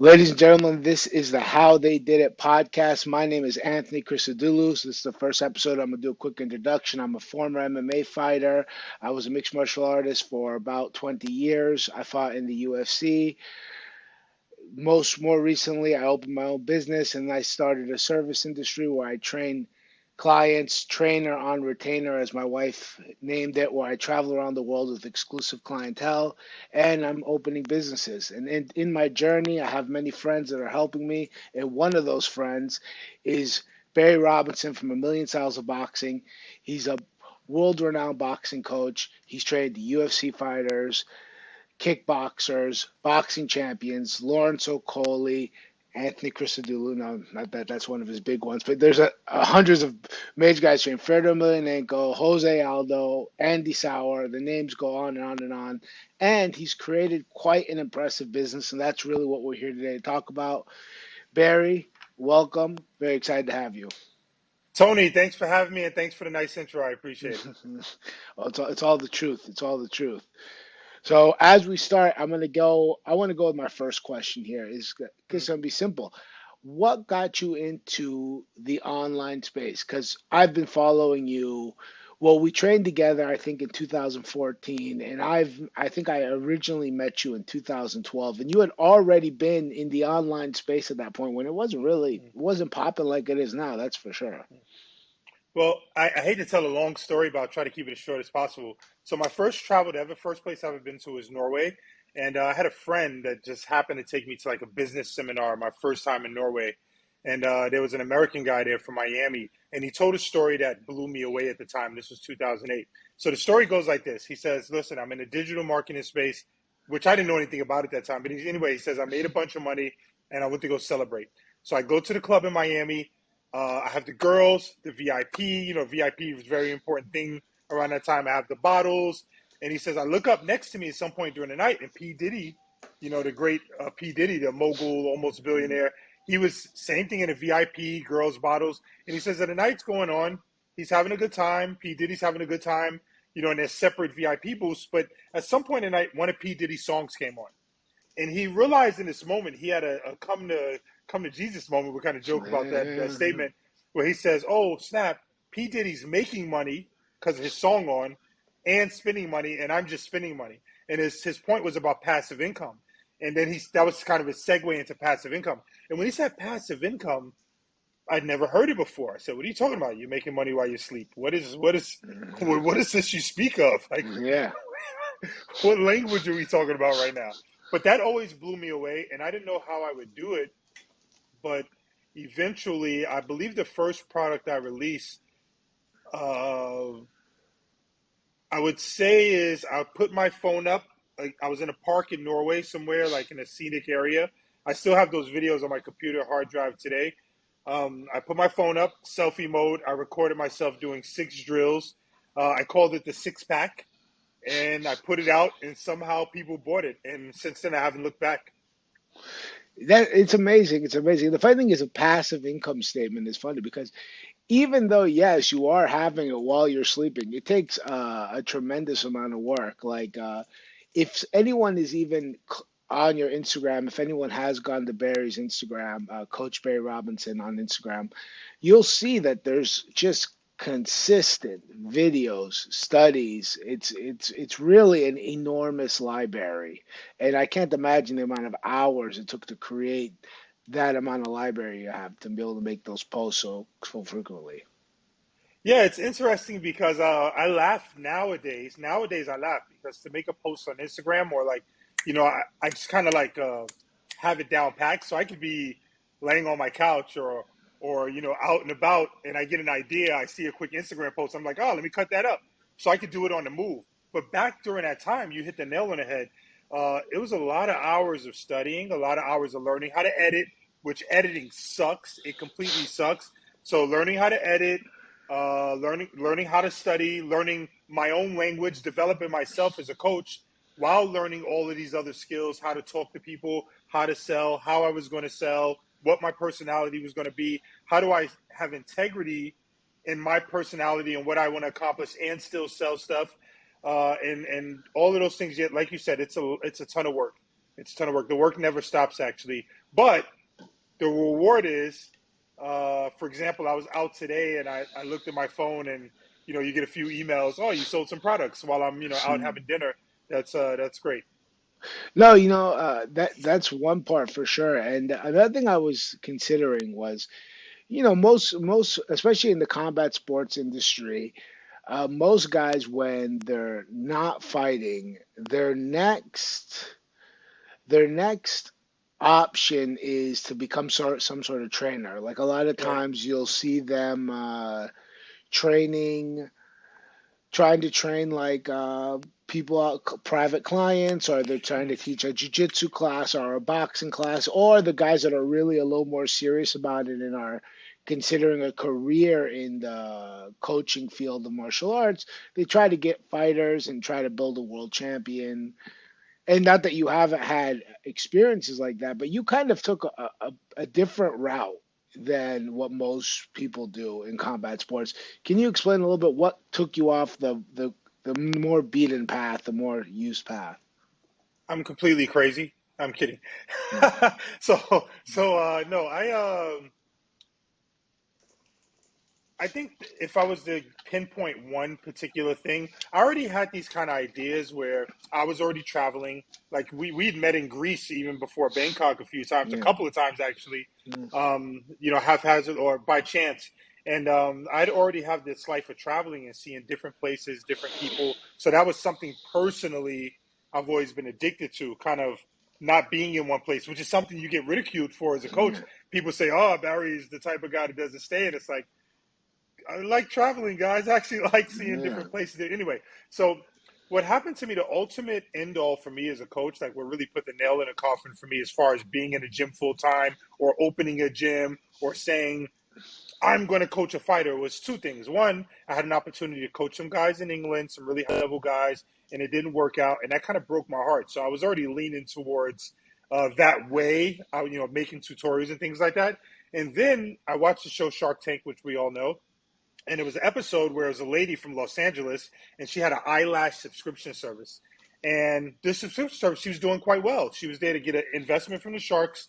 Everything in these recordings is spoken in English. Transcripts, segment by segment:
Ladies and gentlemen, this is the How They Did It podcast. My name is Anthony Christodoulos. This is the first episode. I'm going to do a quick introduction. I'm a former MMA fighter. I was a mixed martial artist for about 20 years. I fought in the UFC. More recently, I opened my own business and I started a service industry where I train clients, trainer on retainer, as my wife named it, where I travel around the world with exclusive clientele and I'm opening businesses. And in my journey, I have many friends that are helping me. And one of those friends is Barry Robinson from A Million Styles of Boxing. He's a world renowned boxing coach. He's trained the UFC fighters, kickboxers, boxing champions, Lawrence Okolie, Anthony Christodoulou. No, not that. That's one of his big ones. But there's hundreds of major guys trained. Fredo Emelianenko, Jose Aldo, Andy Sauer. The names go on and on and on. And he's created quite an impressive business, and that's really what we're here today to talk about. Barry, welcome. Very excited to have you. Tony, thanks for having me and thanks for the nice intro. I appreciate it. Well, it's all the truth. It's all the truth. So as we start, I want to go with my first question here. Is Mhm. It's going to be simple. What got you into the online space? Because I've been following you. Well, we trained together, I think, in 2014, and I think I originally met you in 2012, and you had already been in the online space at that point when it wasn't popping like it is now. That's for sure. Well, I hate to tell a long story, but I'll try to keep it as short as possible. So my first place I've ever been to was Norway, and I had a friend that just happened to take me to like a business seminar my first time in Norway, and there was an American guy there from Miami, and he told a story that blew me away at the time. This was 2008. So the story goes like this: He says, "Listen, I'm in the digital marketing space, which I didn't know anything about at that time, but anyway, he says I made a bunch of money, and I went to go celebrate. So I go to the club in Miami." I have the girls, the VIP. VIP was a very important thing around that time. I have the bottles. And he says, I look up next to me at some point during the night, and P. Diddy, the great P. Diddy, the mogul, almost billionaire, he was same thing in a VIP, girls, bottles. And he says that the night's going on. He's having a good time. P. Diddy's having a good time, and there's separate VIP booths. But at some point in the night, one of P. Diddy's songs came on. And he realized in this moment he had a come to Jesus moment. We kind of joke about that statement where he says, "Oh snap, P Diddy's making money because of his song on, and spending money, and I'm just spending money." And his point was about passive income, and then that was kind of a segue into passive income. And when he said passive income, I'd never heard it before. I said, "What are you talking about? You're making money while you sleep? What is this you speak of? Like, Yeah. what language are we talking about right now?" But that always blew me away, and I didn't know how I would do it. But eventually, I believe the first product I released, uh, I would say, is I put my phone up. Like I was in a park in Norway somewhere, like in a scenic area. I still have those videos on my computer hard drive today. I put my phone up, selfie mode. I recorded myself doing 6 drills. I called it the six pack, and I put it out, and somehow people bought it. And since then, I haven't looked back. That it's amazing. It's amazing. The funny thing is a passive income statement is funny because even though yes, you are having it while you're sleeping, it takes a tremendous amount of work. If anyone is even on your Instagram, if anyone has gone to Barry's Instagram, Coach Barry Robinson on Instagram, you'll see that there's just consistent videos, studies. It's really an enormous library, and I can't imagine the amount of hours it took to create that amount of library you have to be able to make those posts so frequently. Yeah, it's interesting because I laugh nowadays. Nowadays, I laugh because to make a post on Instagram or like, I just kind of like have it down packed. So I could be laying on my couch or out and about, and I get an idea. I see a quick Instagram post. I'm like, oh, let me cut that up, so I could do it on the move. But back during that time, you hit the nail on the head. It was a lot of hours of studying, a lot of hours of learning how to edit, which editing sucks. It completely sucks. So learning how to edit, learning how to study, learning my own language, developing myself as a coach while learning all of these other skills, how to talk to people, how to sell, how I was going to sell, what my personality was going to be, how do I have integrity in my personality and what I want to accomplish and still sell stuff, and all of those things. Yet, like you said, it's a ton of work. It's a ton of work. The work never stops, actually. But the reward is, for example, I was out today and I looked at my phone and you get a few emails. Oh, you sold some products while I'm out having dinner. That's great. No, that's one part for sure. And another thing I was considering was, most, especially in the combat sports industry, most guys when they're not fighting, their next option is to become some sort of trainer. Like a lot of Right. times you'll see them training trying to train like people out, private clients, or they're trying to teach a jiu-jitsu class or a boxing class, or the guys that are really a little more serious about it and are considering a career in the coaching field of martial arts. They try to get fighters and try to build a world champion. And not that you haven't had experiences like that, but you kind of took a different route than what most people do in combat sports. Can you explain a little bit what took you off the more beaten path, the more used path? I'm completely crazy. I'm kidding. Mm, No, I think if I was to pinpoint one particular thing, I already had these kind of ideas where I was already traveling. Like we'd met in Greece even before Bangkok a few times, a yeah. couple of times actually, Mm, haphazard or by chance. And I'd already have this life of traveling and seeing different places, different people. So that was something personally I've always been addicted to, kind of not being in one place, which is something you get ridiculed for as a coach. yeah. People say, "Oh, Barry's the type of guy that doesn't stay," and it's like I like traveling, guys. I actually like seeing Yeah. different places. Anyway, so what happened to me, the ultimate end all for me as a coach, like what really put the nail in the coffin for me as far as being in a gym full time or opening a gym or saying, I'm going to coach a fighter was two things. One, I had an opportunity to coach some guys in England, some really high level guys, and it didn't work out. And that kind of broke my heart. So I was already leaning towards that way, making tutorials and things like that. And then I watched the show Shark Tank, which we all know, and it was an episode where it was a lady from Los Angeles, and she had an eyelash subscription service. And this subscription service, she was doing quite well. She was there to get an investment from the sharks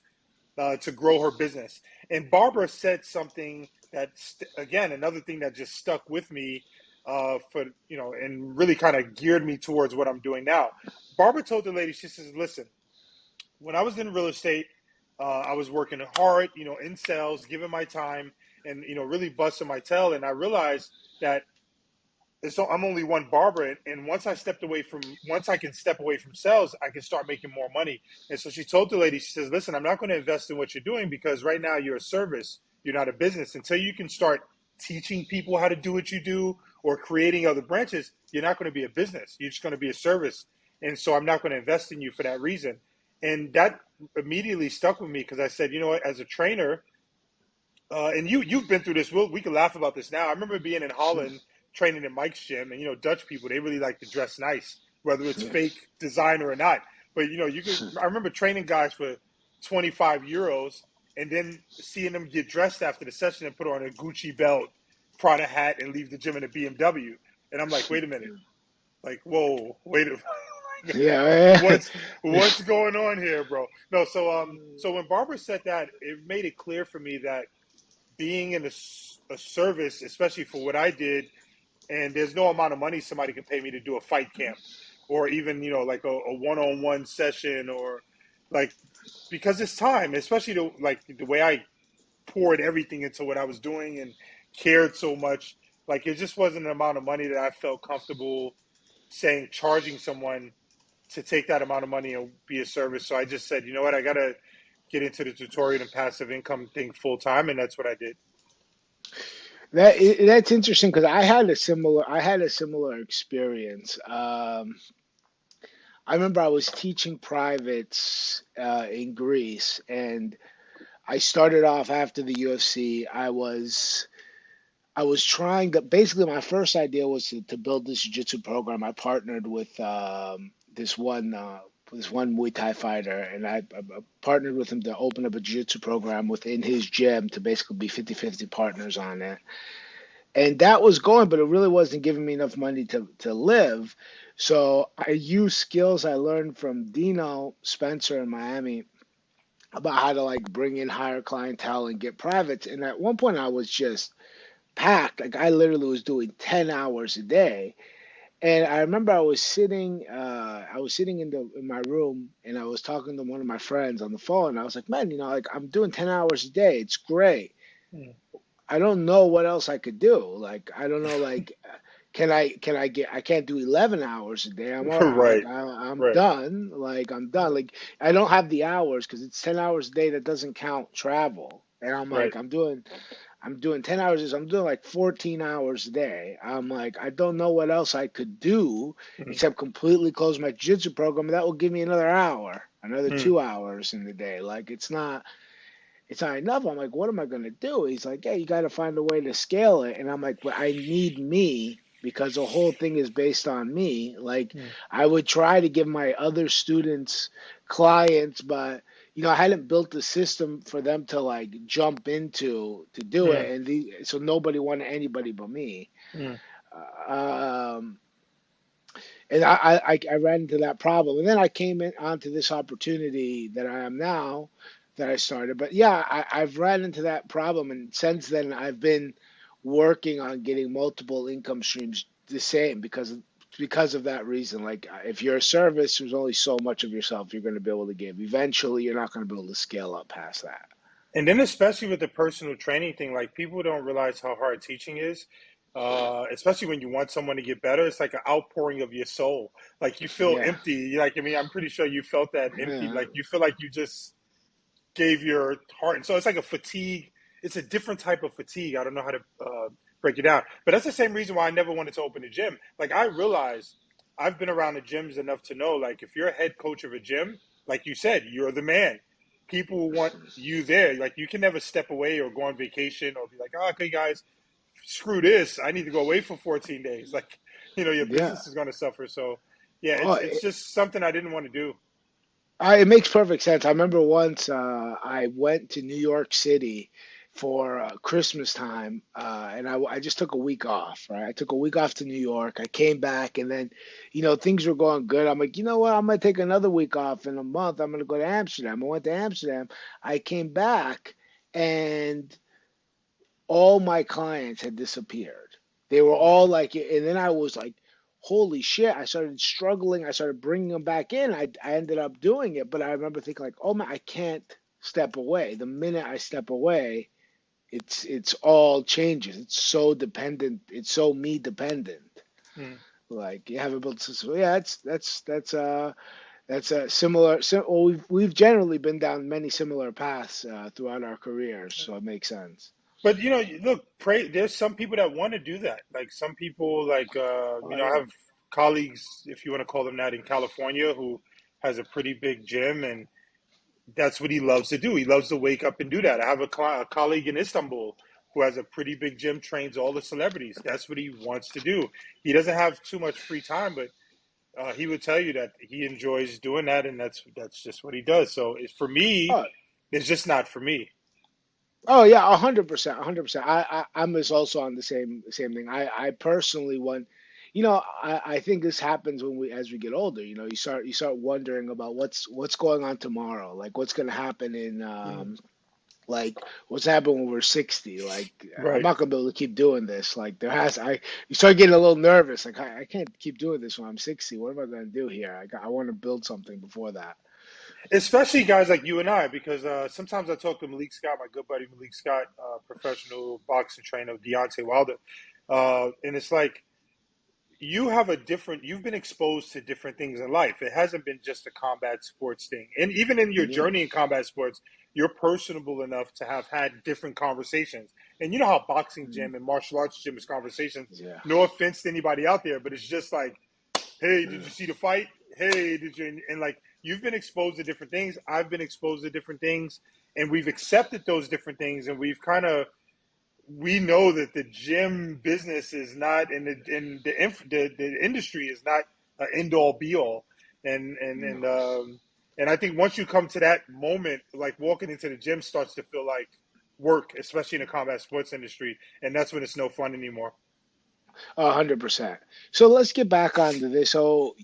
to grow her business. And Barbara said something that, again, another thing that just stuck with me and really kind of geared me towards what I'm doing now. Barbara told the lady, she says, listen, when I was in real estate, I was working hard, in sales, giving my time, and really busting my tail. And I realized that I'm only one barber, and once I can step away from sales, I can start making more money. And so she told the lady, she says, "Listen, I'm not going to invest in what you're doing because right now you're a service, you're not a business. Until you can start teaching people how to do what you do or creating other branches, you're not going to be a business. You're just going to be a service. And so I'm not going to invest in you for that reason." And that immediately stuck with me because I said, you know what, as a trainer, and you've been through this. We can laugh about this now. I remember being in Holland training in Mike's gym, and Dutch people, they really like to dress nice, whether it's fake designer or not. But you could. I remember training guys for 25 euros, and then seeing them get dressed after the session and put on a Gucci belt, Prada hat, and leave the gym in a BMW. And I'm like, wait a minute, like, whoa, wait a Yeah. what's going on here, bro? No, so when Barbara said that, it made it clear for me that being in a service, especially for what I did, and there's no amount of money somebody can pay me to do a fight camp, or even like a one-on-one session, or like because it's time, especially the way I poured everything into what I was doing and cared so much. Like it just wasn't an amount of money that I felt comfortable saying charging someone to take that amount of money and be a service. So I just said, you know what, I gotta get into the tutorial and passive income thing full time, and that's what I did. That's interesting because I had a similar experience. I remember I was teaching privates in Greece, and I started off after the UFC. I was trying to basically my first idea was to build this jiu-jitsu program. I partnered with this one Muay Thai fighter, and I partnered with him to open up a jiu-jitsu program within his gym to basically be 50-50 partners on it. and that was going, but it really wasn't giving me enough money to live. So I used skills I learned from Dino Spencer in Miami about how to like bring in higher clientele and get privates. And at one point, I was just packed. Like I literally was doing 10 hours a day. And I remember I was sitting in my room, and I was talking to one of my friends on the phone. And I was like, man, like I'm doing 10 hours a day. It's great. Mm. I don't know what else I could do. Like I don't know, like can I get I can't do 11 hours a day. Right, I'm right, done. Like I'm done. Like I don't have the hours because it's 10 hours a day that doesn't count travel. And I'm right. like I'm doing 10 hours. I'm doing like 14 hours a day. I'm like, I don't know what else I could do Mm, except completely close my jiu-jitsu program. That will give me another hour, another mm, 2 hours in the day. Like, it's not enough. I'm like, what am I going to do? He's like, yeah, you got to find a way to scale it. And I'm like, but I need me because the whole thing is based on me. Like, mm, I would try to give my other students clients, but I hadn't built the system for them to like jump into to do mm, it, and so nobody wanted anybody but me. mm. Um, and I ran into that problem, and then I came onto this opportunity that I am now that I started. But yeah, I've ran into that problem, and since then I've been working on getting multiple income streams the same because of that reason. Like if you're a service, there's only so much of yourself you're going to be able to give. Eventually, you're not going to be able to scale up past that. And then especially with the personal training thing, like people don't realize how hard teaching is. Especially when you want someone to get better, it's like an outpouring of your soul. Like you feel Yeah, empty. Like I mean, I'm pretty sure you felt that empty. yeah. Like you feel like you just gave your heart, and so it's like a fatigue. It's a different type of fatigue. I don't know how to break it down, but that's the same reason why I never wanted to open a gym. Like I realized I've been around the gyms enough to know, like if you're a head coach of a gym, like you said, you're the man. People want you there. Like you can never step away or go on vacation or be like, oh, okay, guys, screw this. I need to go away for 14 days. Like, your Yeah. business is going to suffer. So, yeah, Oh, it's just something I didn't want to do. it makes perfect sense. I remember once I went to New York City for Christmas time, and I just took a week off, right? I took a week off to New York. I came back, and then, things were going good. I'm like, you know what? I'm gonna take another week off in a month. I'm gonna go to Amsterdam. I went to Amsterdam. I came back, and all my clients had disappeared. They were all like, and then I was like, holy shit. I started struggling. I started bringing them back in. I ended up doing it, but I remember thinking like, oh man, I can't step away. The minute I step away, it's all changes. It's so dependent. It's so me dependent. Mm. Like you haven't built system. Yeah, that's a similar. Well, we've generally been down many similar paths throughout our careers, so it makes sense. But look, pray. There's some people that want to do that. Like some people, like Oh I yeah. have colleagues, if you want to call them that, in California, who has a pretty big gym, and that's what he loves to do. He loves to wake up and do that. I have a colleague in Istanbul who has a pretty big gym, trains all the celebrities. That's what he wants to do. He doesn't have too much free time, but he would tell you that he enjoys doing that, and that's just what he does. So for me, Oh, it's just not for me. Oh yeah, 100%, 100%. I'm just also on the same thing. I personally want, I think this happens when as we get older. You start wondering about what's going on tomorrow, like what's going to happen in Mm. like what's happening when we're 60. Like I'm Right. not going to be able to keep doing this. Like you start getting a little nervous. Like I can't keep doing this when I'm 60. What am I going to do here? I want to build something before that. Especially guys like you and I, because sometimes I talk to Malik Scott, my good buddy Malik Scott, professional boxing trainer, Deontay Wilder, and it's like you've been exposed to different things in life. It hasn't been just a combat sports thing, and even in your Yeah. journey in combat sports, you're personable enough to have had different conversations. And you know how boxing Mm. gym and martial arts gym is conversations. Yeah. No offense to anybody out there, but it's just like, hey, did Yeah. you see the fight? Hey, did you? And like, you've been exposed to different things. I've been exposed to different things, and we've accepted those different things, and we know that the gym business is not, and the industry is not an end all be all, and I think once you come to that moment, like walking into the gym starts to feel like work, especially in the combat sports industry, and that's when it's no fun anymore. 100%. So let's get back onto this. So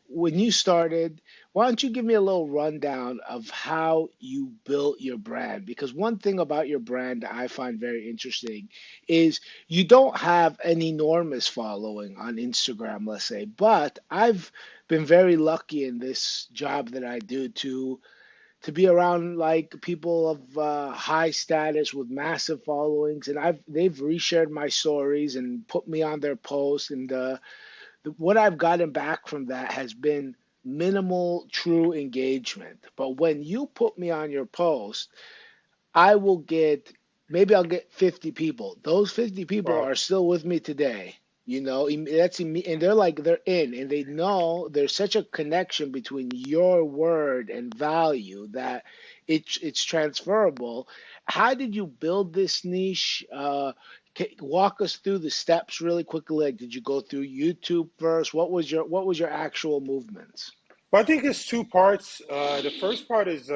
when you started, why don't you give me a little rundown of how you built your brand? Because one thing about your brand that I find very interesting is you don't have an enormous following on Instagram, let's say, but I've been very lucky in this job that I do to be around like people of high status with massive followings, and they've reshared my stories and put me on their posts, and what I've gotten back from that has been minimal true engagement. But when you put me on your post, I will get, maybe I'll get 50 people. Those 50 people Wow. are still with me today. And they're like, they're in, and they know there's such a connection between your word and value that it's transferable. How did you build this niche? Walk us through the steps really quickly. Like, did you go through YouTube first? What was your actual movements? But I think it's two parts. The first part is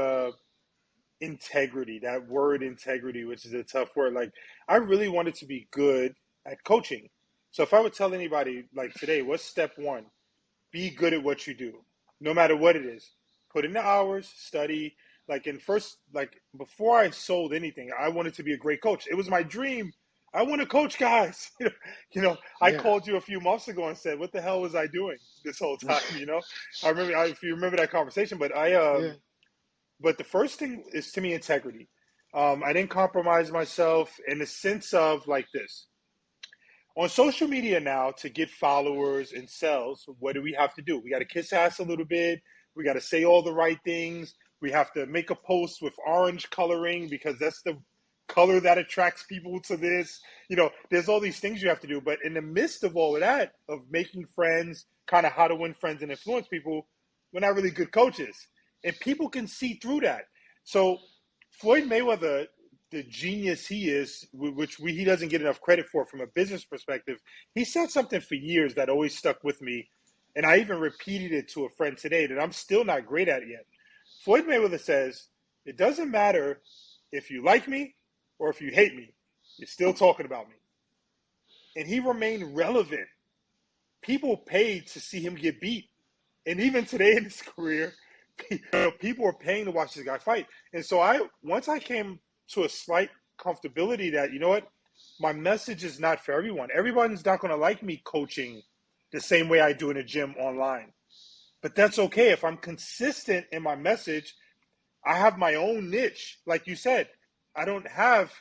integrity, that word integrity, which is a tough word. Like, I really wanted to be good at coaching. So if I would tell anybody, like today, what's step one? Be good at what you do, no matter what it is. Put in the hours, study. Like in first, like before I sold anything, I wanted to be a great coach. It was my dream. I want to coach guys. I Yeah, called you a few months ago and said, "What the hell was I doing this whole time?" I remember if you remember that conversation. yeah, But the first thing is to me integrity. I didn't compromise myself in the sense of like this on social media now to get followers and sales. What do we have to do? We got to kiss ass a little bit. We got to say all the right things. We have to make a post with orange coloring because that's the color that attracts people to this. There's all these things you have to do. But in the midst of all of that, of making friends, kind of how to win friends and influence people, we're not really good coaches. And people can see through that. So Floyd Mayweather, the genius he is, which he doesn't get enough credit for from a business perspective, he said something for years that always stuck with me. And I even repeated it to a friend today that I'm still not great at yet. Floyd Mayweather says, it doesn't matter if you like me or if you hate me, you're still talking about me. And he remained relevant. People paid to see him get beat. And even today in his career, people are paying to watch this guy fight. And so once I came to a slight comfortability that, my message is not for everyone. Everyone's not going to like me coaching the same way I do in a gym online. But that's okay. If I'm consistent in my message, I have my own niche. Like you said, I don't have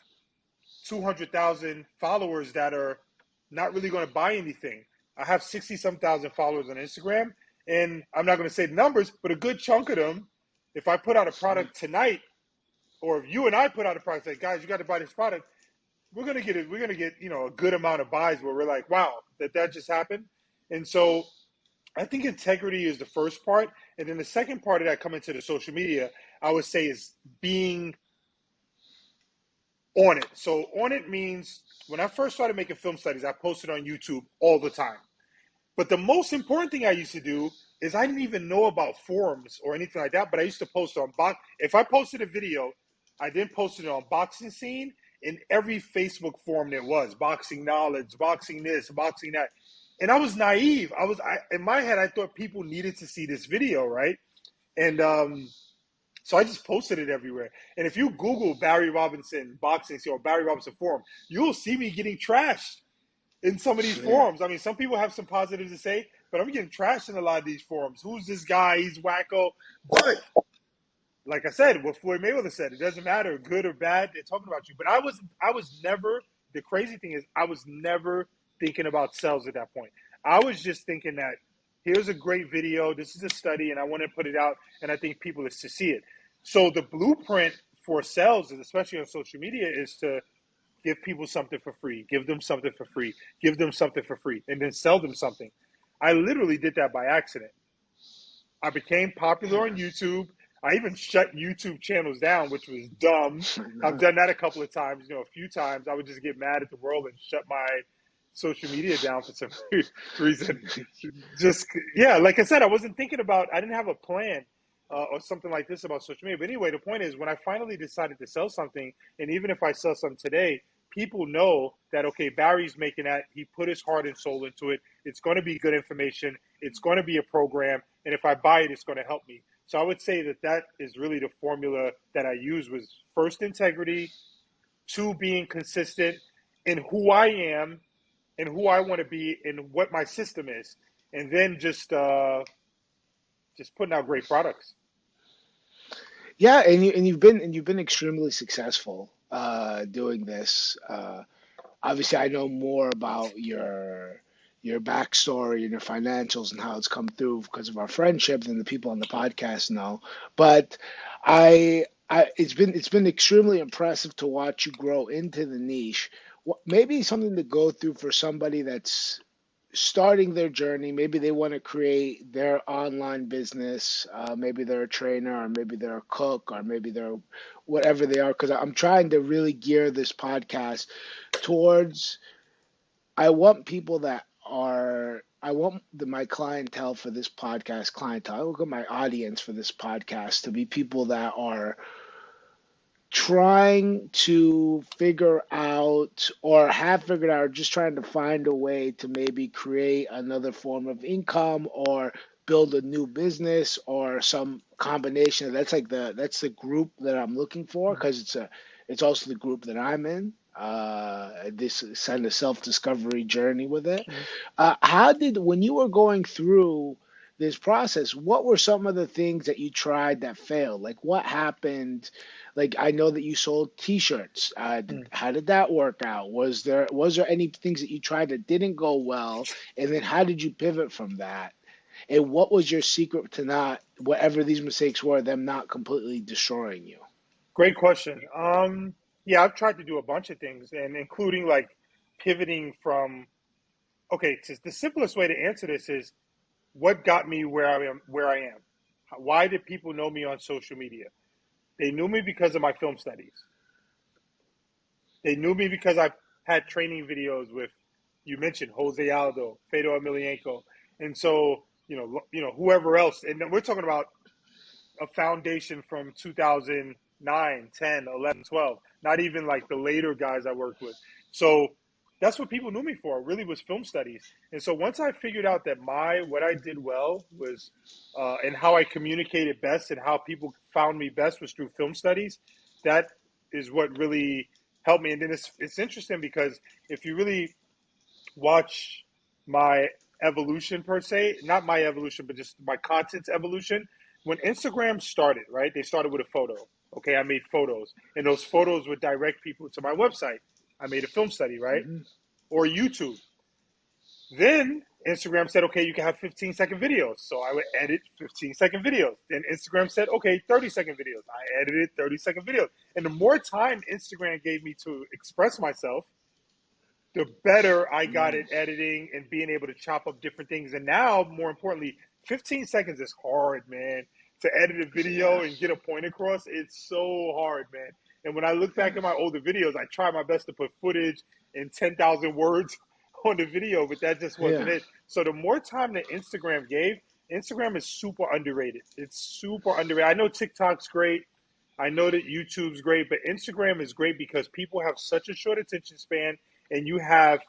200,000 followers that are not really going to buy anything. I have 60 some thousand followers on Instagram, and I'm not going to say the numbers, but a good chunk of them, if I put out a product tonight, or if you and I put out a product, say, guys, you got to buy this product, we're going to get it. We're going to get, a good amount of buys where we're like, wow, that just happened. And so I think integrity is the first part. And then the second part of that coming to the social media, I would say is being on it. So on it means when I first started making film studies, I posted on YouTube all the time. But the most important thing I used to do is I didn't even know about forums or anything like that, but I used to post on box. If I posted a video, I then posted it on Boxing Scene in every Facebook forum there was, boxing knowledge, boxing this, boxing that. And I was naive. In my head, I thought people needed to see this video, right? And so I just posted it everywhere. And if you Google Barry Robinson boxing or Barry Robinson forum, you'll see me getting trashed in some of these yeah. forums. I mean, some people have some positives to say, but I'm getting trashed in a lot of these forums. Who's this guy? He's wacko. But like I said, what Floyd Mayweather said, it doesn't matter, good or bad, they're talking about you. But I was never, the crazy thing is I was never thinking about sales at that point. I was just thinking that here's a great video, this is a study, and I want to put it out, and I think people is to see it. So the blueprint for sales, especially on social media, is to give people something for free, give them something for free, give them something for free, and then sell them something. I literally did that by accident. I became popular on YouTube. I even shut YouTube channels down, which was dumb. I've done that a couple of times, a few times. I would just get mad at the world and shut my social media down for some reason. Just, yeah, like I said, I didn't have a plan. or something like this about social media. But anyway, the point is, when I finally decided to sell something, and even if I sell something today, people know that, okay, Barry's making that. He put his heart and soul into it. It's going to be good information. It's going to be a program. And if I buy it, it's going to help me. So I would say that that is really the formula that I use was first integrity, two being consistent in who I am and who I want to be and what my system is. And then just putting out great products. Yeah, and you've been extremely successful doing this. Obviously, I know more about your backstory and your financials and how it's come through because of our friendship than the people on the podcast know. But it's been extremely impressive to watch you grow into the niche. Maybe something to go through for somebody that's starting their journey. Maybe they want to create their online business. Maybe they're a trainer, or maybe they're a cook, or maybe they're whatever they are. Because I'm trying to really gear this podcast towards. I want people that are. I want my clientele for this podcast, clientele. I want my audience for this podcast to be people that are trying to figure out or have figured out or just trying to find a way to maybe create another form of income or build a new business or some combination of that's the group that I'm looking for because it's also the group that I'm in this kind of self-discovery journey with it. Mm-hmm. How did when you were going through this process, what were some of the things that you tried that failed? Like what happened? Like I know that you sold T-shirts. How did that work out? Was there any things that you tried that didn't go well? And then how did you pivot from that? And what was your secret to not whatever these mistakes were, them not completely destroying you? Great question. Yeah, I've tried to do a bunch of things, and including like pivoting from. Okay, the simplest way to answer this is what got me where I am. Where I am. Why did people know me on social media? They knew me because of my film studies. They knew me because I had training videos with you mentioned Jose Aldo, Fedor Emelianenko, and so whoever else. And we're talking about a foundation from 2009, 10, 11, 12. Not even like the later guys I worked with. So that's what people knew me for. Really was film studies. And so once I figured out that what I did well was, and how I communicated best and how people found me best was through film studies. That is what really helped me. And then it's interesting because if you really watch my evolution per se, not my evolution, but just my content's evolution. When Instagram started, right, they started with a photo. Okay, I made photos, and those photos would direct people to my website. I made a film study, right, Hmm. or YouTube. Then Instagram said, okay, you can have 15-second videos. So I would edit 15-second videos. Then Instagram said, okay, 30-second videos. I edited 30-second videos. And the more time Instagram gave me to express myself, the better I got at editing and being able to chop up different things. And now, more importantly, 15 seconds is hard, man. To edit a video Yeah, and get a point across, it's so hard, man. And when I look back yeah, at my older videos, I try my best to put footage and 10,000 words on the video, but that just wasn't yeah. it. So the more time that Instagram gave, Instagram is super underrated. It's super underrated. I know TikTok's great. I know that YouTube's great, but Instagram is great because people have such a short attention span, and you have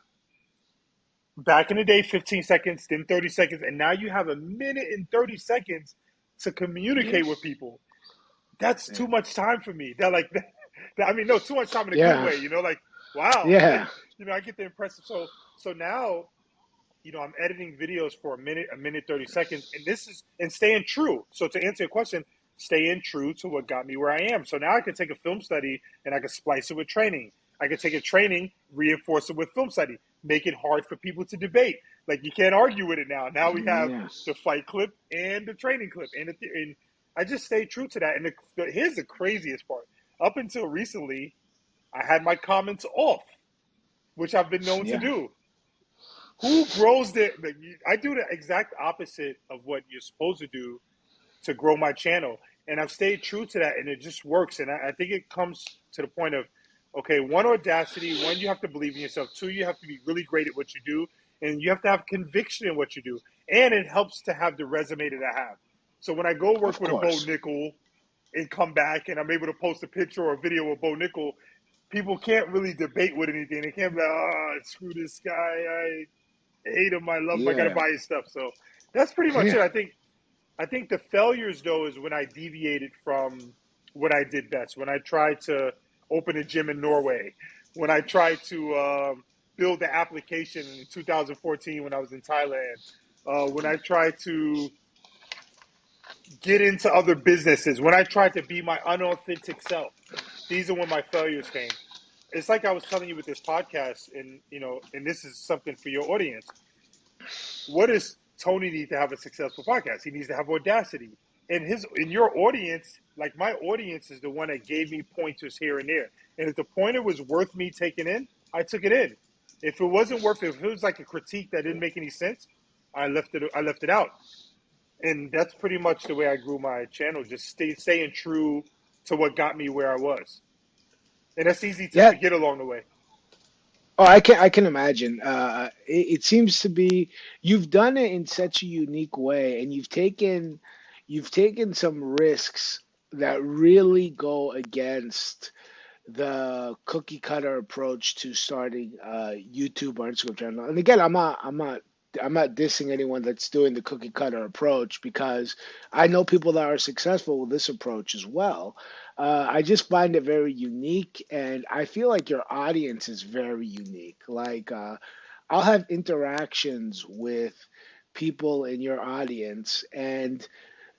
back in the day 15 seconds, then 30 seconds, and now you have a minute and 30 seconds to Yeah. communicate with people. That's Yeah. too much time for me. That like I mean, no, too much time in a good Yeah. way. Like wow, Yeah. I get the impressive. So now I'm editing videos for a minute 30 seconds, and this is and staying true. So to answer your question, staying true to what got me where I am. So now I can take a film study and I can splice it with training. I can take a training, reinforce it with film study, make it hard for people to debate. Like you can't argue with it now. Now we have Yeah. the fight clip and the training clip, and I just stay true to that. And here's the craziest part: up until recently, I had my comments off, which I've been known to Yeah. do. Who grows I do the exact opposite of what you're supposed to do to grow my channel. And I've stayed true to that, and it just works. And I think it comes to the point of, okay, one, audacity. One, you have to believe in yourself. Two, you have to be really great at what you do. And you have to have conviction in what you do. And it helps to have the resume that I have. So when I go work Of with a Bo course. Nickel and come back and I'm able to post a picture or a video of Bo Nickel, people can't really debate with anything. They can't be like, oh, screw this guy. I hate him. I love him. I got to Yeah. buy his stuff. So that's pretty much Yeah. it. I think the failures though is when I deviated from what I did best. When I tried to open a gym in Norway, when I tried to build the application in 2014 when I was in Thailand, when I tried to get into other businesses, when I tried to be my unauthentic self. These are when my failures came. It's like I was telling you with this podcast, and this is something for your audience. What does Tony need to have a successful podcast? He needs to have audacity. In your audience, like my audience is the one that gave me pointers here and there. And if the pointer was worth me taking in, I took it in. If it wasn't worth it, if it was like a critique that didn't make any sense, I left it out. And that's pretty much the way I grew my channel, just staying true to what got me where I was. And that's easy to Yeah. forget along the way. Oh, I can imagine. It seems to be you've done it in such a unique way, and you've taken some risks that really go against the cookie cutter approach to starting a YouTube or Instagram channel. And again, I'm not dissing anyone that's doing the cookie cutter approach because I know people that are successful with this approach as well. I just find it very unique, and I feel like your audience is very unique. Like I'll have interactions with people in your audience, and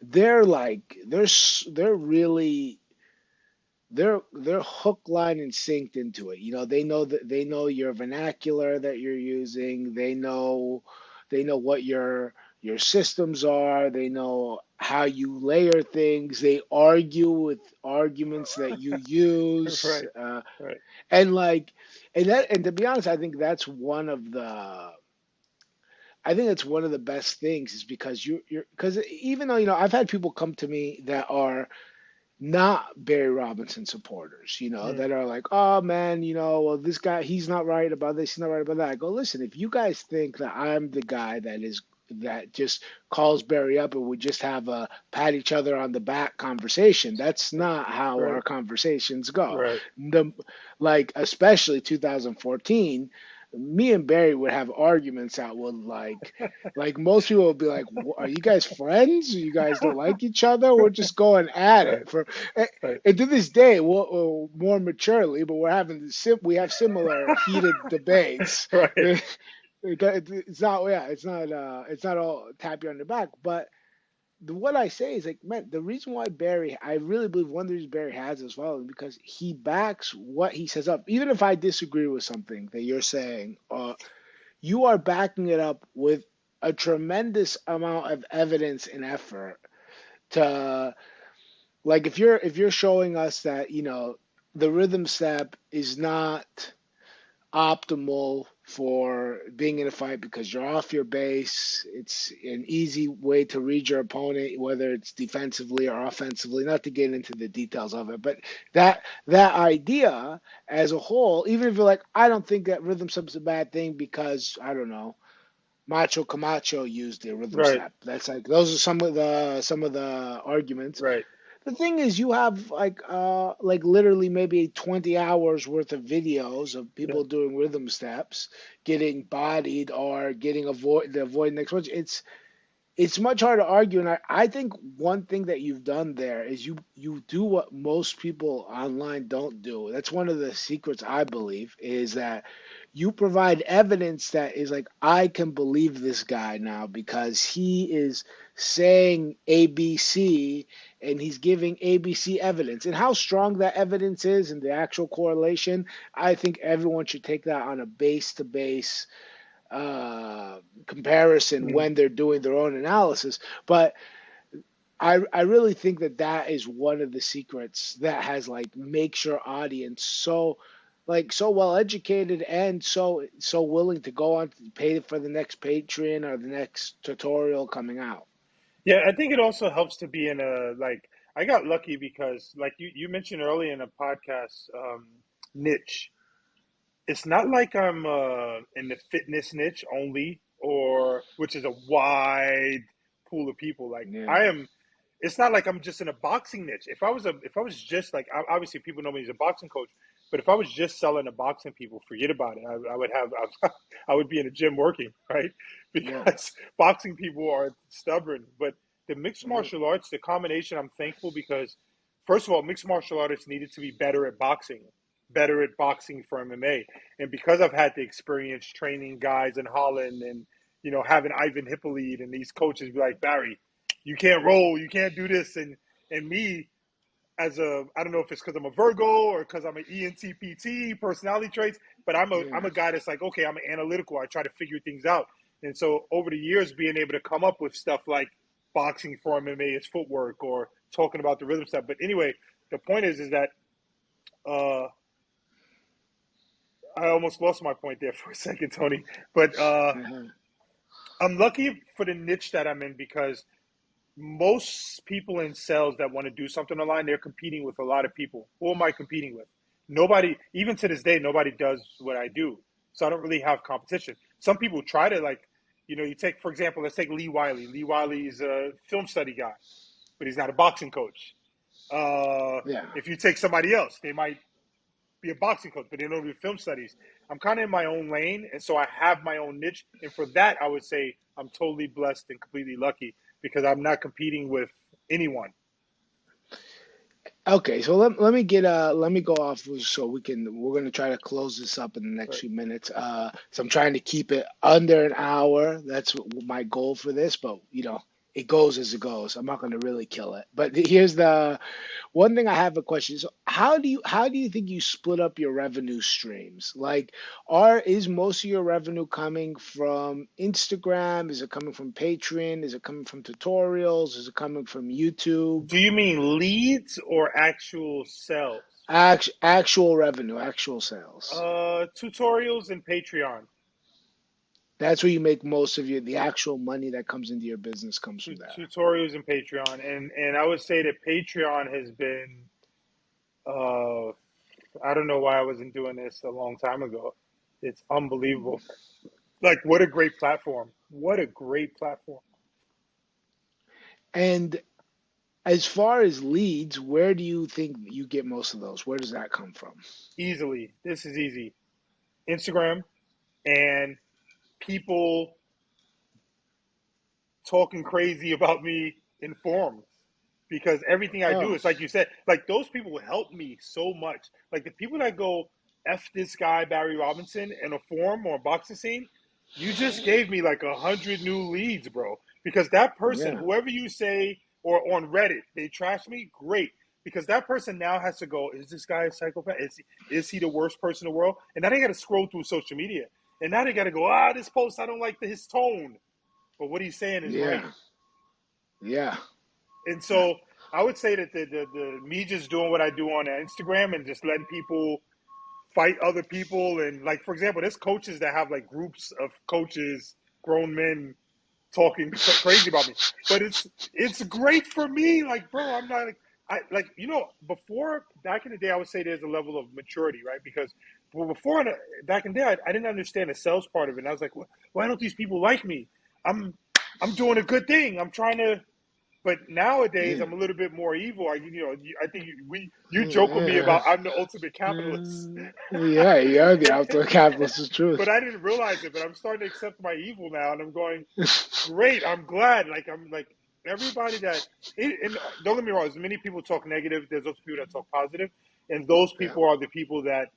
they're like they're really they're hook, line, and synced into it. They know your vernacular that you're using. They know what your systems are. They know how you layer things. They argue with arguments that you use. Right, right. And like and to be honest, I think that's one of the best things is because you're because even though I've had people come to me that are not Barry Robinson supporters, Mm, that are like, oh man, well, this guy, he's not right about this, he's not right about that. I go, listen, if you guys think that I'm the guy that just calls Barry up and we just have a pat each other on the back conversation, that's not how right, our conversations go. right, The like, especially 2014, me and Barry would have arguments out with like most people would be like, "Are you guys friends? You guys don't like each other? We're just going at right, it for." right, And to this day, more maturely, but we have similar heated debates. right. It's not, yeah, it's not all tap you on the back, but what I say is like, man, the reason why I really believe one of the reasons Barry has is following because he backs what he says up. Even if I disagree with something that you're saying, you are backing it up with a tremendous amount of evidence and effort to like if you're showing us that the rhythm step is not optimal for being in a fight because you're off your base. It's an easy way to read your opponent, whether it's defensively or offensively. Not to get into the details of it, but that idea as a whole, even if you're like, I don't think that rhythm step's a bad thing because I don't know, Macho Camacho used the rhythm Right, step. That's like those are some of the arguments. right. The thing is, you have like literally maybe 20 hours worth of videos of Yeah, people doing rhythm steps, getting bodied or getting avoid next punch. It's much harder to argue, and I think one thing that you've done there is you do what most people online don't do. That's one of the secrets I believe is that you provide evidence that is like I can believe this guy now because he is saying ABC and he's giving ABC evidence. And how strong that evidence is and the actual correlation, I think everyone should take that on a base to base comparison mm. when they're doing their own analysis. But I really think that is one of the secrets that has like makes your audience so well educated and so willing to go on to pay for the next Patreon or the next tutorial coming out. Yeah. I think it also helps to be in a like. I got lucky because, like you mentioned earlier in a podcast, niche. It's not like I'm in the fitness niche only, or which is a wide pool of people. Like I Yeah. am. it's not like I'm just in a boxing niche. If I was just like, obviously people know me as a boxing coach, but if I was just selling to boxing people, forget about it. I would have, I would be in a gym working, right? Yeah. Because boxing people are stubborn. But the mixed Mhm. martial arts, the combination, I'm thankful because, first of all, mixed martial artists needed to be better at boxing for MMA. And because I've had the experience training guys in Holland and, having Ivan Hippolyte and these coaches be like, Barry, you can't roll, you can't do this. And me, I don't know if it's because I'm a Virgo or because I'm an ENTPT personality traits, but I'm Yeah. a guy that's like, okay, I'm analytical. I try to figure things out. And so over the years, being able to come up with stuff like boxing for MMA is footwork or talking about the rhythm stuff. But anyway, the point is that uh, I almost lost my point there for a second, Tony. But Uh-huh. I'm lucky for the niche that I'm in because most people in sales that want to do something online, they're competing with a lot of people. Who am I competing with? Nobody, even to this day, nobody does what I do. So I don't really have competition. Some people try to you take, for example, let's take Lee Wiley. Lee Wiley is a film study guy, but he's not a boxing coach. Uh, Yeah. if you take somebody else, they might be a boxing coach, but they don't do film studies. I'm kind of in my own lane, and so I have my own niche. And for that, I would say I'm totally blessed and completely lucky because I'm not competing with anyone. Okay, so let me go off so we're gonna try to close this up in the next Right. few minutes. So I'm trying to keep it under an hour. That's my goal for this, but it goes as it goes. I'm not gonna really kill it. But here's the one thing I have a question. So how do you think you split up your revenue streams? Like, is most of your revenue coming from Instagram? Is it coming from Patreon? Is it coming from tutorials? Is it coming from YouTube? Do you mean leads or actual sales? Actual revenue, actual sales. Tutorials and Patreon. That's where you make most of the actual money that comes into your business comes from there. Tutorials and Patreon, and I would say that Patreon has been. Uh, I don't know why I wasn't doing this a long time ago. It's unbelievable. Like, what a great platform! What a great platform. And as far as leads, where do you think you get most of those? Where does that come from? Easily, this is easy. Instagram and people talking crazy about me in forums because everything I do Oh, is like you said, like those people help me so much. Like the people that go F this guy Barry Robinson in a forum or a boxing scene, you just gave me like 100 new leads, bro. Because that person, yeah, whoever you say, or on Reddit, they trash me, great. Because that person now has to go, is this guy a psychopath? Is he the worst person in the world? And now they got to scroll through social media. And now they got to go, this post, I don't like his tone. But what he's saying is right. yeah, yeah, And so I would say that the me just doing what I do on Instagram and just letting people fight other people and like for example, there's coaches that have like groups of coaches, grown men talking crazy about me. But it's great for me. Like, bro, I'm not like before back in the day, I would say there's a level of maturity, right? Because before back in the day, I didn't understand the sales part of it. And I was like, why don't these people like me? I'm I'm doing a good thing. I'm trying to but nowadays, yeah. I'm a little bit more evil. I think you joke with me about I'm the ultimate capitalist, Yeah, you're the outdoor capitalist of but truth. I didn't realize it. But I'm starting to accept my evil now, and I'm going great. I'm glad. Like I'm like everybody and don't get me wrong. As many people talk negative, there's also people that talk positive, and those Yeah. people are the people that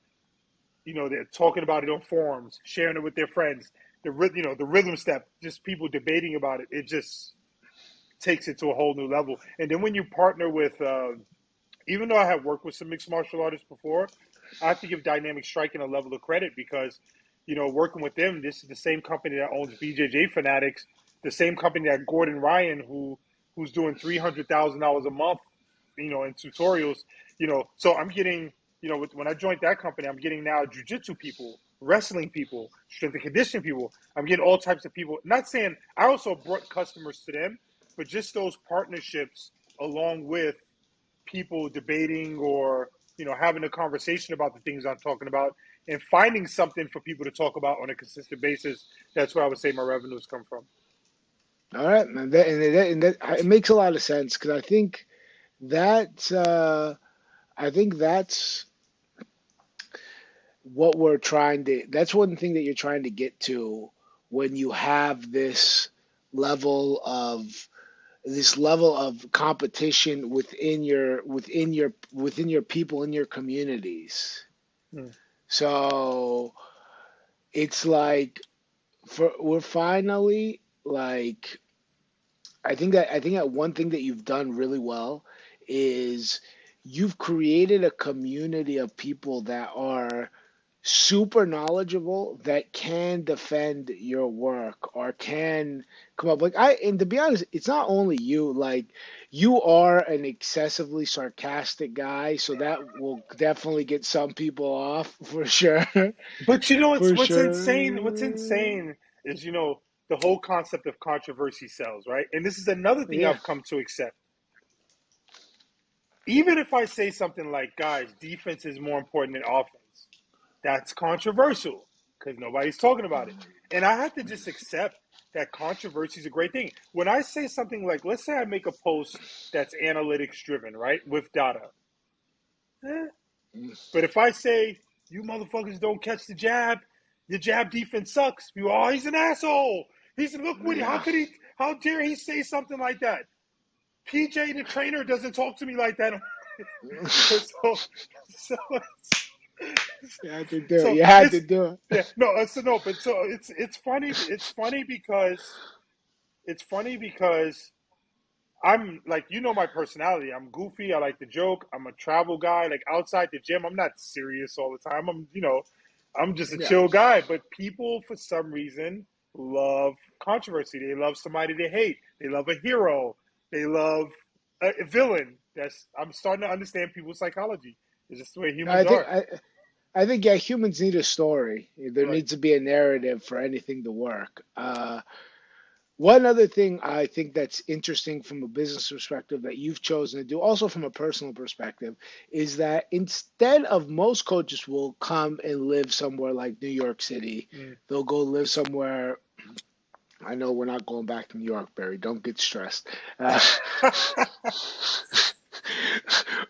they're talking about it on forums, sharing it with their friends. The rhythm step, just people debating about it. It just takes it to a whole new level. And then when you partner with, even though I have worked with some mixed martial artists before, I have to give Dynamic Striking a level of credit because, working with them, this is the same company that owns BJJ Fanatics, the same company that Gordon Ryan, who's doing $300,000 a month, in tutorials, So I'm getting, when I joined that company, I'm getting now jujitsu people, wrestling people, strength and conditioning people. I'm getting all types of people. Not saying I also brought customers to them, but just those partnerships along with people debating or having a conversation about the things I'm talking about and finding something for people to talk about on a consistent basis. That's where I would say my revenues come from. All right, man. It makes a lot of sense because that I think that's what we're trying to. That's one thing that you're trying to get to when you have level of this level of competition within your people in your communities. Mm. So it's like we're finally like I think that one thing that you've done really well is you've created a community of people that are super knowledgeable that can defend your work or can come up and to be honest, it's not only you, like you are an excessively sarcastic guy, so that will definitely get some people off for sure. But you know For what's insane? What's sure. insane is the whole concept of controversy sells, right? And this is another thing Yeah. I've come to accept. Even if I say something like, "Guys, defense is more important than offense," that's controversial because nobody's talking about it. And I have to just accept that controversy is a great thing. When I say something like, let's say I make a post that's analytics driven, right, with data. Eh. But if I say, you motherfuckers don't catch the jab, your jab defense sucks. You, oh, he's an asshole. He's look what how Yeah. could he how dare he say something like that? PJ the trainer doesn't talk to me like that. so so You had to do it. so You had to it's do it. yeah no so no but so it's funny because I'm like, my personality. I'm goofy. I like to joke. I'm a travel guy. Like outside the gym, I'm not serious all the time. I'm just a Yeah. chill guy. But people, for some reason, love controversy. They love somebody they hate. They love a hero. They love a villain. I'm starting to understand people's psychology. It's just the way No, I humans think are. I think yeah, humans need a story. There Right. needs to be a narrative for anything to work. One other thing I think that's interesting from a business perspective that you've chosen to do, also from a personal perspective, is that instead of most coaches will come and live somewhere like New York City, Mm. they'll go live somewhere. I know we're not going back to New York, Barry. Don't get stressed.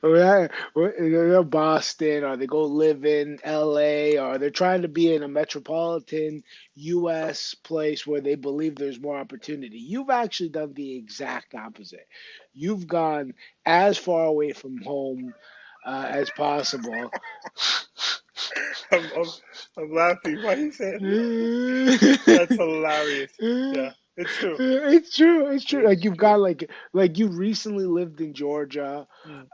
Or Boston, or they go live in LA, or they're trying to be in a metropolitan US place where they believe there's more opportunity. You've actually done the exact opposite. You've gone as far away from home as possible. I'm, I'm, I'm laughing. Why you said that's hilarious. Yeah, it's true. It's true. It's true. It's Like you've true. got like you recently lived in Georgia. Mm.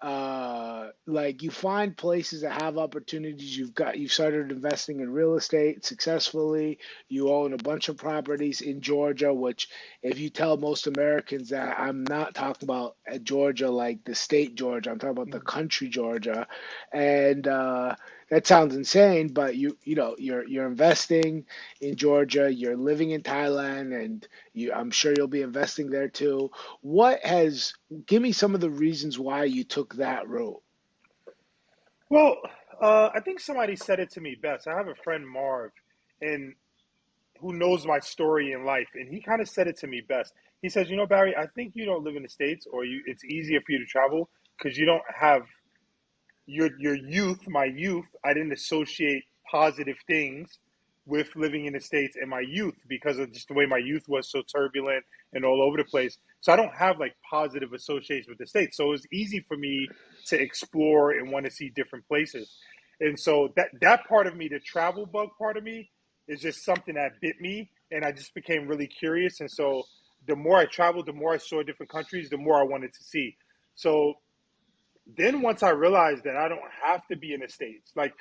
Like you find places that have opportunities. You've started investing in real estate successfully. You own a bunch of properties in Georgia, which if you tell most Americans that I'm not talking about Georgia like the state Georgia, I'm talking about the Mm. country Georgia, and that sounds insane, but you're investing in Georgia, you're living in Thailand, and I'm sure you'll be investing there too. Give me some of the reasons why you took that route. Well, I think somebody said it to me best. I have a friend Marv, and who knows my story in life, and he kind of said it to me best. He says, Barry, I think you don't live in the states, or it's easier for you to travel because you don't have your youth, my youth. I didn't associate positive things with living in the states in my youth because of just the way my youth was so turbulent and all over the place. So I don't have like positive associations with the states. So it was easy for me to explore and want to see different places. And so that part of me, the travel bug part of me, is just something that bit me, and I just became really curious. And so the more I traveled, the more I saw different countries, the more I wanted to see. So then once I realized that I don't have to be in the states, like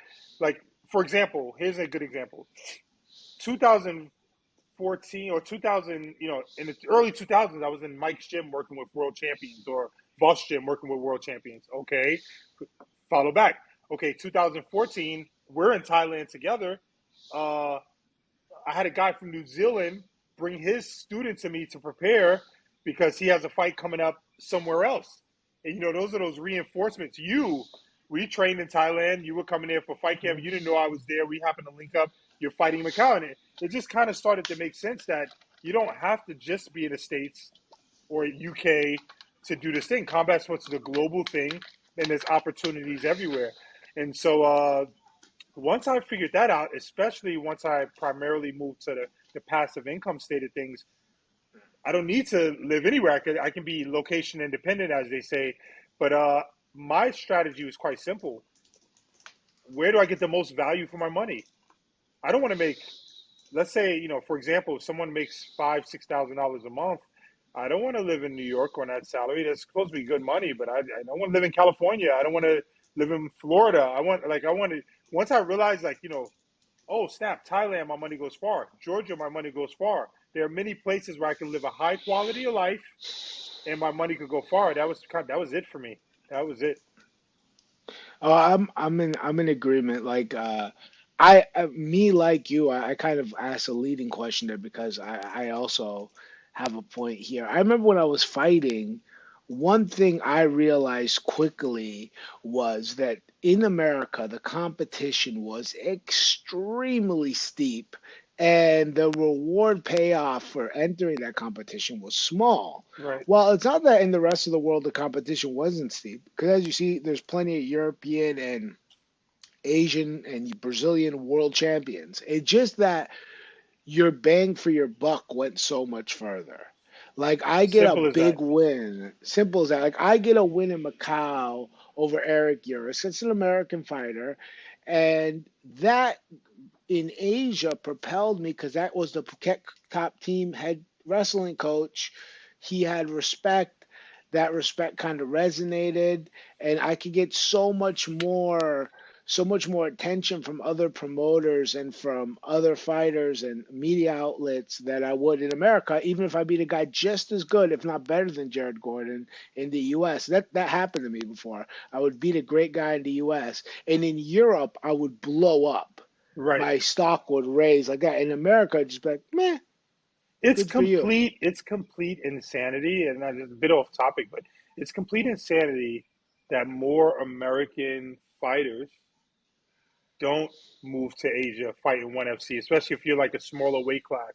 for example, here's a good example. 2014 or 2000, in the early 2000s, I was in Mike's gym working with world champions, or Boss Gym working with world champions. Okay, follow back. Okay, 2014, we're in Thailand together. Uh, I had a guy from New Zealand bring his student to me to prepare because he has a fight coming up somewhere else. And those are those reinforcements. We trained in Thailand. You were coming there for fight camp. You didn't know I was there. We happened to link up. You're fighting Macau, and it just kind of started to make sense that You don't have to just be in the States or UK to do this thing. Combat sports is a global thing, and there's opportunities everywhere. And so once I figured that out, especially once I primarily moved to the passive income state of things, I don't need to live anywhere. I can be location independent, as they say. But my strategy was quite simple. Where do I get the most value for my money? I don't want to make, let's say, for example, if someone makes $5,000, $6,000 a month, I don't want to live in New York on that salary. That's supposed to be good money, but I don't want to live in California. I don't want to live in Florida. I want to, once I realized, oh, snap, Thailand, my money goes far. Georgia, my money goes far. There are many places where I can live a high quality of life and my money could go far. That was it for me. That was it. Oh, I'm in agreement. Like me like you, I kind of asked a leading question there because I also have a point here. I remember when I was fighting, one thing I realized quickly was that in America the competition was extremely steep and the reward payoff for entering that competition was small. Right. Well, it's not that in the rest of the world the competition wasn't steep, because as you see, there's plenty of European and Asian and Brazilian world champions. It's just that your bang for your buck went so much further. Like I get a Simple as big that. win, simple as that. Like I get a win in Macau over Eric Uris. It's an American fighter, and that in Asia propelled me because that was the Phuket top team head wrestling coach. He had respect. That respect kind of resonated, and I could get so much more attention from other promoters and from other fighters and media outlets that I would in America, even if I beat a guy just as good, if not better than Jared Gordon in the US. That happened to me before. I would beat a great guy in the US, and in Europe I would blow up. Right. My stock would raise like that. In America, I'd just be like, meh, It's good for you. complete. It's complete insanity, and that is a bit off topic, but it's complete insanity that more American fighters don't move to Asia, fight in ONE FC, especially if you're like a smaller weight class.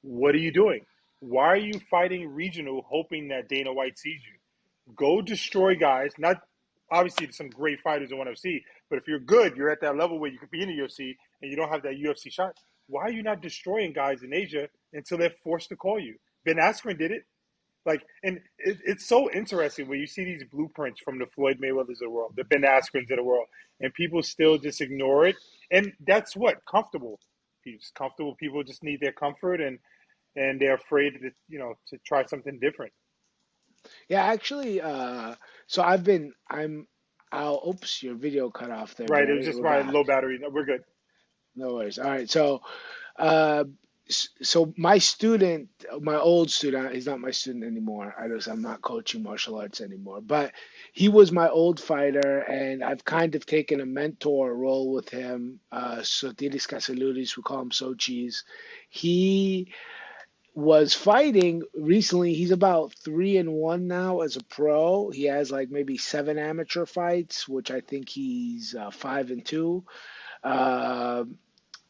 What are you doing? Why are you fighting regional, hoping that Dana White sees you? Go destroy guys. Not obviously some great fighters in ONE FC, but if you're good, you're at that level where you could be in the UFC and you don't have that UFC shot. Why are you not destroying guys in Asia until they're forced to call you? Ben Askren did it. And it's so interesting when you see these blueprints from the Floyd Mayweathers of the world, the Ben Askrens of the world, and people still just ignore it. And that's what comfortable. Comfortable people just need their comfort, and they're afraid to try something different. Yeah, actually, so oops, your video cut off there, Right? It was Barry. just We're my back. low battery. No, we're good. No worries. All right. Uh, so my student, my old student, he's not my student anymore. I'm not coaching martial arts anymore, but he was my old fighter, and I've kind of taken a mentor role with him. Sotiris Kasaludis, we call him Sochis. He was fighting recently. He's about 3-1 now as a pro. He has like maybe seven amateur fights, which I think he's 5-2. Uh,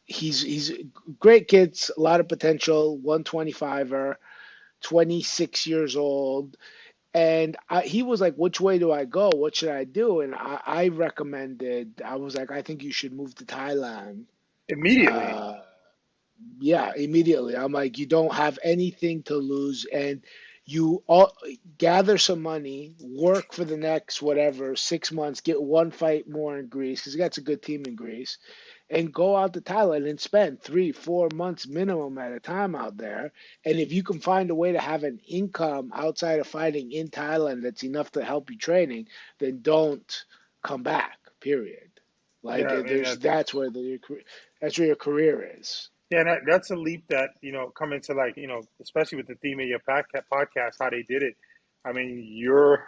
he's great kids, a lot of potential. 125er, 26 years old, and he was like, "Which way do I go? What should I do?" And I recommended. I was like, "I think you should move to Thailand." Immediately. Uh, yeah, immediately. I'm like, you don't have anything to lose, and you all gather some money, work for the next whatever 6 months, get one fight more in Greece because he got a good team in Greece, and go out to Thailand and spend 3-4 months minimum at a time out there. And if you can find a way to have an income outside of fighting in Thailand that's enough to help you training, then don't come back. Period. Like Yeah, I mean that's where your career is. yeah, that's a leap that coming to especially with the theme of your podcast, how they did it. I mean, you're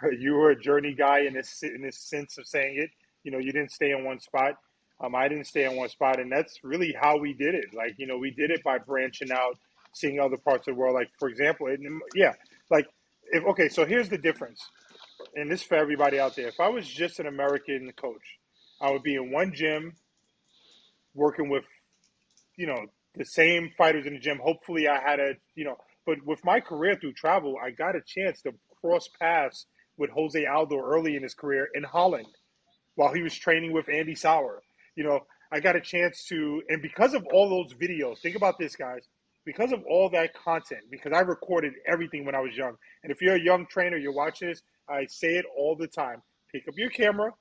a journey guy in this sense of saying it. You didn't stay in one spot. I didn't stay in one spot, and that's really how we did it. We did it by branching out, seeing other parts of the world. Like for example, yeah, like if okay, so here's the difference, and this for everybody out there. If I was just an American coach, I would be in one gym working with you know the same fighters in the gym. Hopefully, I had a But with my career through travel, I got a chance to cross paths with Jose Aldo early in his career in Holland while he was training with Andy Sauer. You know, I got a chance to, and because of all those videos, think about this, guys. Because of all that content, because I recorded everything when I was young. And if you're a young trainer, you're watching this, I say it all the time. Pick up your camera,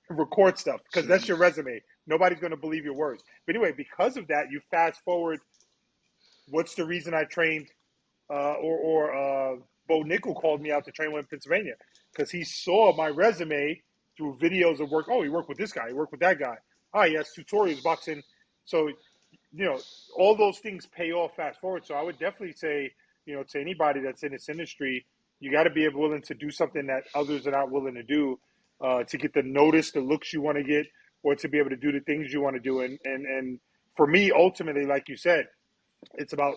record stuff, because that's your resume. Nobody's going to believe your words. But anyway, because of that, you fast forward. What's the reason I trained Bo Nickel called me out to train with in Pennsylvania because he saw my resume through videos of work. Oh, he worked with this guy. He worked with that guy. Oh, he has tutorials, boxing. So, you know, all those things pay off fast forward. So I would definitely say, you know, to anybody that's in this industry, you got to be willing to do something that others are not willing to do to get the notice, the looks you want to get, or to be able to do the things you want to do. And for me, ultimately, like you said, it's about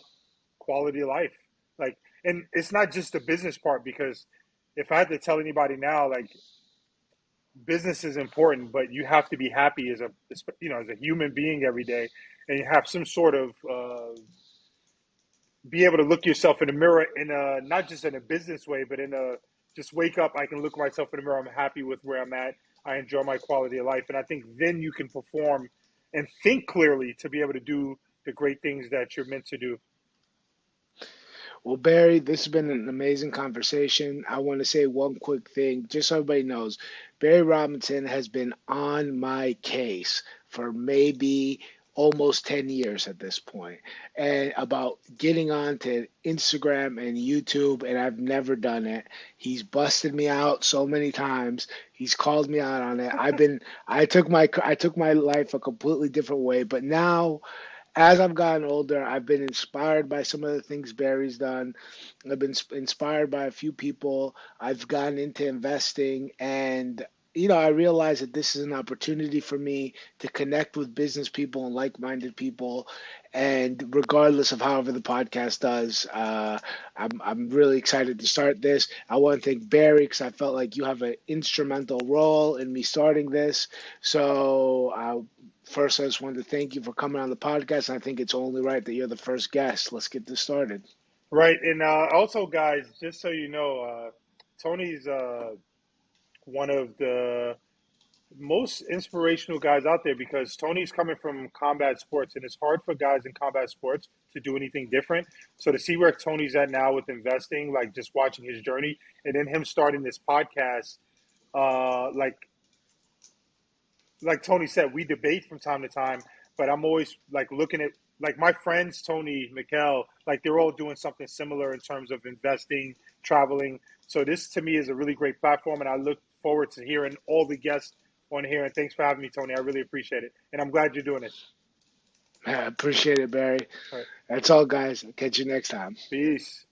quality of life. Like, and it's not just the business part because if I had to tell anybody now, like, business is important, but you have to be happy as a, you know, as a human being every day, and you have some sort of be able to look yourself in the mirror in a not just in a business way, but in a just wake up. I can look myself in the mirror. I'm happy with where I'm at. I enjoy my quality of life, and I think then you can perform and think clearly to be able to do the great things that you're meant to do. Well, Barry, this has been an amazing conversation. I want to say one quick thing, just so everybody knows. Barry Robinson has been on my case for maybe almost 10 years at this point, and about getting on to Instagram and YouTube, and I've never done it. He's busted me out so many times. He's called me out on it. I took my life a completely different way, but now as I've gotten older, I've been inspired by some of the things Barry's done. I've been inspired by a few people. I've gotten into investing, and I realize that this is an opportunity for me to connect with business people and like-minded people. And regardless of however the podcast does, I'm really excited to start this. I want to thank Barry because I felt like you have an instrumental role in me starting this. So first, I just wanted to thank you for coming on the podcast. I think it's only right that you're the first guest. Let's get this started. Right, and also, guys, just so you know, Tony's one of the most inspirational guys out there because Tony's coming from combat sports, and it's hard for guys in combat sports to do anything different. So to see where Tony's at now with investing, like just watching his journey, and then him starting this podcast, like Tony said, we debate from time to time, but I'm always like looking at like my friends, Tony, Mikkel, like they're all doing something similar in terms of investing, traveling. So this to me is a really great platform, and I look forward to hearing all the guests on here. And thanks for having me, Tony. I really appreciate it, and I'm glad you're doing this. I appreciate it, Barry. All right, That's all, guys. I'll catch you next time. peace.